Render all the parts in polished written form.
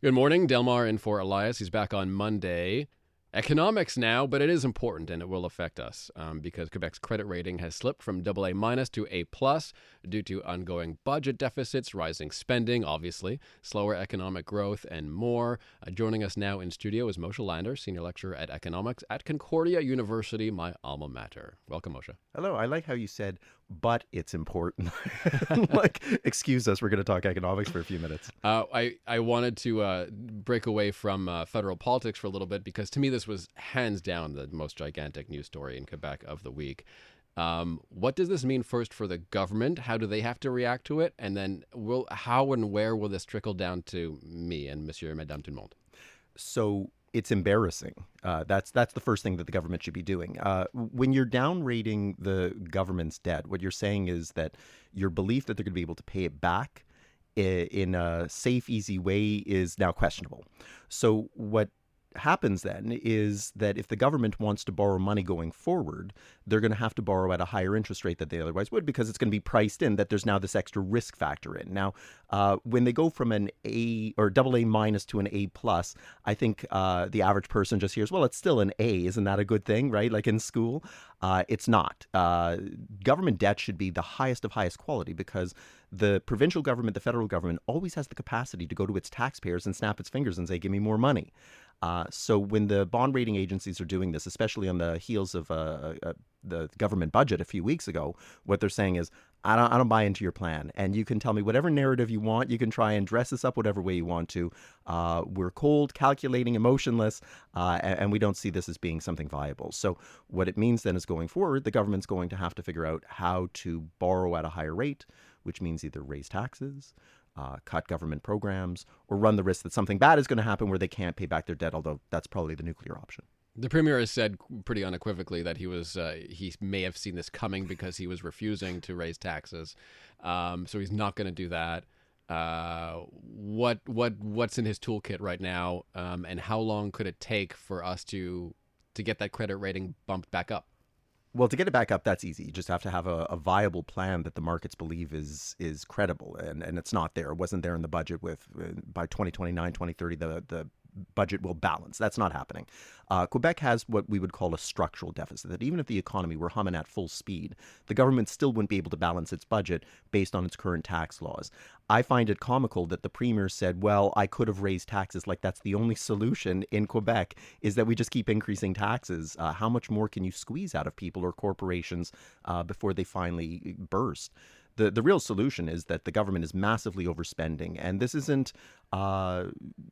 Good morning, Delmar in for Elias. He's back on Monday. Economics now, but it is important and it will affect us because Quebec's credit rating has slipped from AA minus to A plus due to ongoing budget deficits, rising spending, obviously, slower economic growth, and more. Joining us now in studio is Moshe Lander, senior lecturer at economics at Concordia University, my alma mater. Welcome, Moshe. Hello. I like how you said, but it's important. Like, excuse us, we're going to talk economics for a few minutes. I wanted to break away from federal politics for a little bit because to me this was hands down the most gigantic news story in Quebec of the week. What does this mean first for the government? How do they have to react to it? And then how and where will this trickle down to me and Monsieur et Madame Tout le Monde? So it's embarrassing. That's the first thing that the government should be doing. When you're downrating the government's debt, what you're saying is that your belief that they're going to be able to pay it back in a safe, easy way is now questionable. So what happens then is that if the government wants to borrow money going forward, they're going to have to borrow at a higher interest rate than they otherwise would because it's going to be priced in that there's now this extra risk factor in. Now, when they go from an A or AA minus to an A plus, I think the average person just hears, well, it's still an A. Isn't that a good thing, right? Like in school? It's not. Government debt should be the highest of highest quality because the provincial government, the federal government, always has the capacity to go to its taxpayers and snap its fingers and say, give me more money. So when the bond rating agencies are doing this, especially on the heels of the government budget a few weeks ago, what they're saying is, I don't buy into your plan. And you can tell me whatever narrative you want. You can try and dress this up whatever way you want to. We're cold, calculating, emotionless, and we don't see this as being something viable. So what it means then is going forward, the government's going to have to figure out how to borrow at a higher rate, which means either raise taxes, cut government programs, or run the risk that something bad is going to happen where they can't pay back their debt, although that's probably the nuclear option. The premier has said pretty unequivocally that he may have seen this coming because he was refusing to raise taxes, so he's not going to do that. What's in his toolkit right now, and how long could it take for us to get that credit rating bumped back up? Well, to get it back up, that's easy. You just have to have a viable plan that the markets believe is credible, and it's not there. It wasn't there in the budget with by 2029, 2030, the budget will balance. That's not happening. Quebec has what we would call a structural deficit, that even if the economy were humming at full speed, the government still wouldn't be able to balance its budget based on its current tax laws. I find it comical that the premier said, well, I could have raised taxes, like that's the only solution in Quebec is that we just keep increasing taxes. How much more can you squeeze out of people or corporations before they finally burst? The real solution is that the government is massively overspending. And this isn't Mr.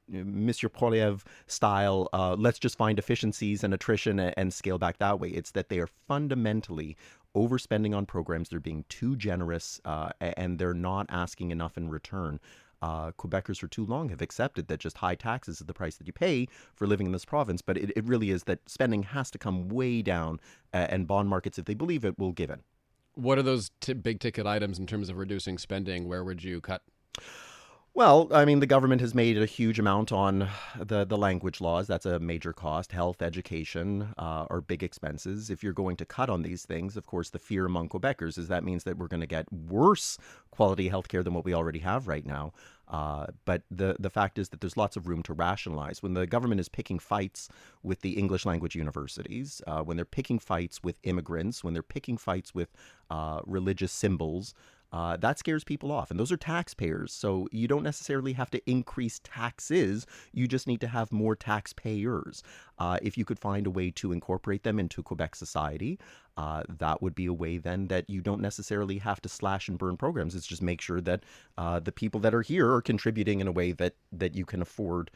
Poilievre style, let's just find efficiencies and attrition and scale back that way. It's that they are fundamentally overspending on programs. They're being too generous and they're not asking enough in return. Quebecers for too long have accepted that just high taxes is the price that you pay for living in this province. But it really is that spending has to come way down and bond markets, if they believe it, will give in. What are those big ticket items in terms of reducing spending? Where would you cut? Well, I mean, the government has made a huge amount on the language laws. That's a major cost. Health, education are big expenses. If you're going to cut on these things, of course, the fear among Quebecers is that means that we're going to get worse quality healthcare than what we already have right now. But the fact is that there's lots of room to rationalize. When the government is picking fights with the English language universities, when they're picking fights with immigrants, when they're picking fights with religious symbols, that scares people off. And those are taxpayers. So you don't necessarily have to increase taxes. You just need to have more taxpayers. If you could find a way to incorporate them into Quebec society, that would be a way then that you don't necessarily have to slash and burn programs. It's just make sure that the people that are here are contributing in a way that you can afford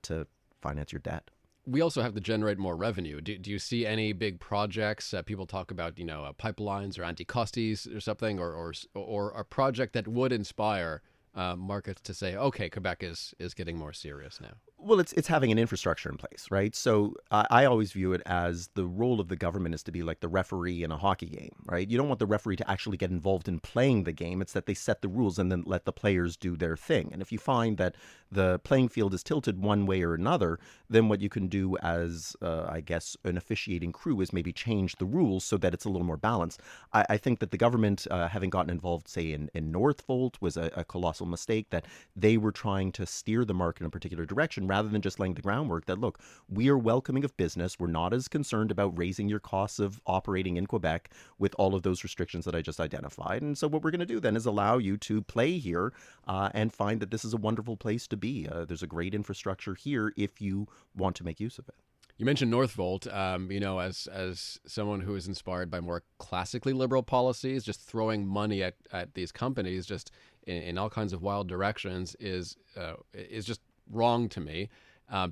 to finance your debt. We also have to generate more revenue. Do you see any big projects? People talk about, pipelines or anti-costies or something, or a project that would inspire markets to say, okay, Quebec is getting more serious now. Well, it's having an infrastructure in place, right? So I always view it as the role of the government is to be like the referee in a hockey game, right? You don't want the referee to actually get involved in playing the game. It's that they set the rules and then let the players do their thing. And if you find that the playing field is tilted one way or another, then what you can do as, I guess, an officiating crew is maybe change the rules so that it's a little more balanced. I think that the government, having gotten involved, say, in Northvolt was a colossal mistake, that they were trying to steer the market in a particular direction rather than just laying the groundwork that, look, we are welcoming of business. We're not as concerned about raising your costs of operating in Quebec with all of those restrictions that I just identified. And so what we're going to do then is allow you to play here and find that this is a wonderful place to be. There's a great infrastructure here if you want to make use of it. You mentioned Northvolt, as someone who is inspired by more classically liberal policies, just throwing money at these companies just in all kinds of wild directions is just wrong to me.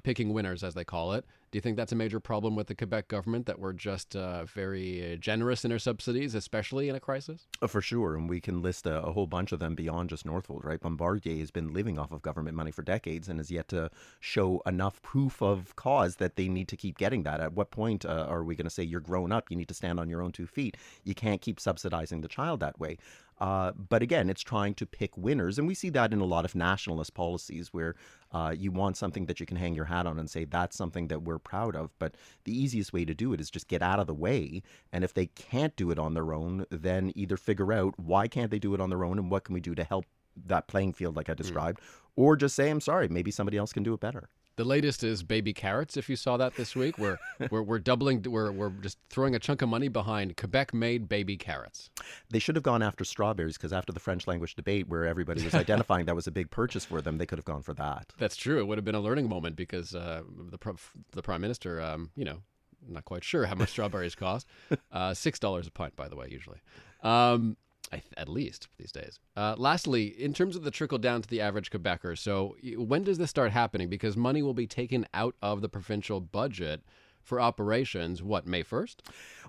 Picking winners, as they call it. Do you think that's a major problem with the Quebec government, that we're just very generous in our subsidies, especially in a crisis? For sure, and we can list a whole bunch of them beyond just Northvolt, right? Bombardier has been living off of government money for decades and has yet to show enough proof of cause that they need to keep getting that. At what point are we going to say you're grown up, you need to stand on your own 2 feet? You can't keep subsidizing the child that way. But again, it's trying to pick winners. And we see that in a lot of nationalist policies where you want something that you can hang your hat on and say, that's something that we're proud of. But the easiest way to do it is just get out of the way. And if they can't do it on their own, then either figure out why can't they do it on their own and what can we do to help that playing field like I described, or just say, I'm sorry, maybe somebody else can do it better. The latest is baby carrots. If you saw that this week, we're doubling. We're just throwing a chunk of money behind Quebec-made baby carrots. They should have gone after strawberries, because after the French language debate, where everybody was identifying that was a big purchase for them, they could have gone for that. That's true. It would have been a learning moment, because the prime minister, not quite sure how much strawberries cost. $6 a pint, by the way, usually. At least these days. Lastly, in terms of the trickle down to the average Quebecer, so when does this start happening? Because money will be taken out of the provincial budget for operations, May 1st?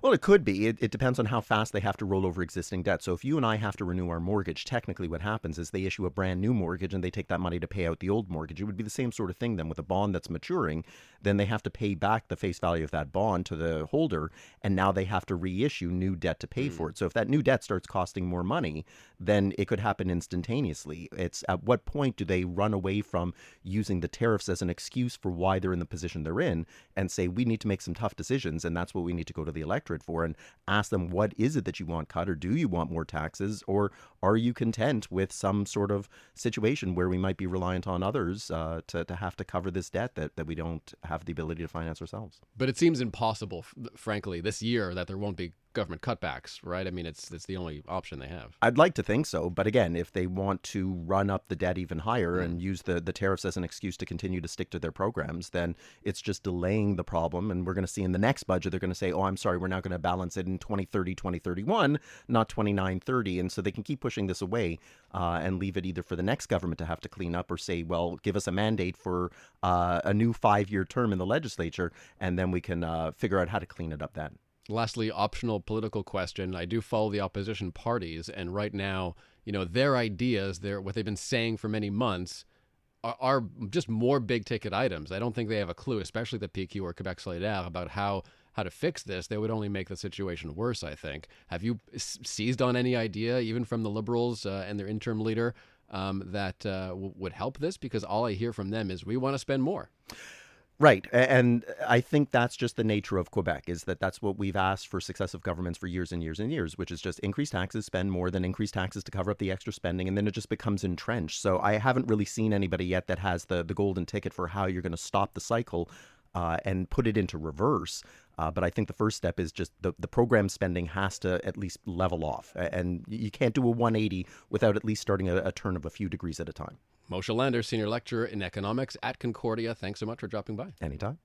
Well, it could be. It depends on how fast they have to roll over existing debt. So if you and I have to renew our mortgage, technically what happens is they issue a brand new mortgage and they take that money to pay out the old mortgage. It would be the same sort of thing then with a bond that's maturing. Then they have to pay back the face value of that bond to the holder, and now they have to reissue new debt to pay for it. So if that new debt starts costing more money, then it could happen instantaneously. It's at what point do they run away from using the tariffs as an excuse for why they're in the position they're in and say, we need to make some tough decisions, and that's what we need to go to the electorate for and ask them, what is it that you want cut, or do you want more taxes, or are you content with some sort of situation where we might be reliant on others to have to cover this debt that we don't have the ability to finance ourselves? But it seems impossible, frankly, this year that there won't be government cutbacks, right? I mean, it's the only option they have. I'd like to think so, but again, if they want to run up the debt even higher and use the tariffs as an excuse to continue to stick to their programs, then it's just delaying the problem. And we're going to see in the next budget, they're going to say, oh, I'm sorry, we're now going to balance it in 2030, 2031, not 2930. And so they can keep pushing this away and leave it either for the next government to have to clean up, or say, well, give us a mandate for a new 5-year term in the legislature, and then we can figure out how to clean it up then. Lastly, optional political question. I do follow the opposition parties, and right now, their ideas, what they've been saying for many months, are just more big ticket items. I don't think they have a clue, especially the PQ or Quebec Solidaire, about how to fix this. They would only make the situation worse, I think. Have you seized on any idea, even from the Liberals and their interim leader, that would help this? Because all I hear from them is, we want to spend more. Right. And I think that's just the nature of Quebec, is that's what we've asked for successive governments for years and years and years, which is just increase taxes, spend more, then increase taxes to cover up the extra spending, and then it just becomes entrenched. So I haven't really seen anybody yet that has the golden ticket for how you're going to stop the cycle and put it into reverse. But I think the first step is just the program spending has to at least level off. And you can't do a 180 without at least starting a turn of a few degrees at a time. Moshe Lander, Senior Lecturer in Economics at Concordia. Thanks so much for dropping by. Anytime.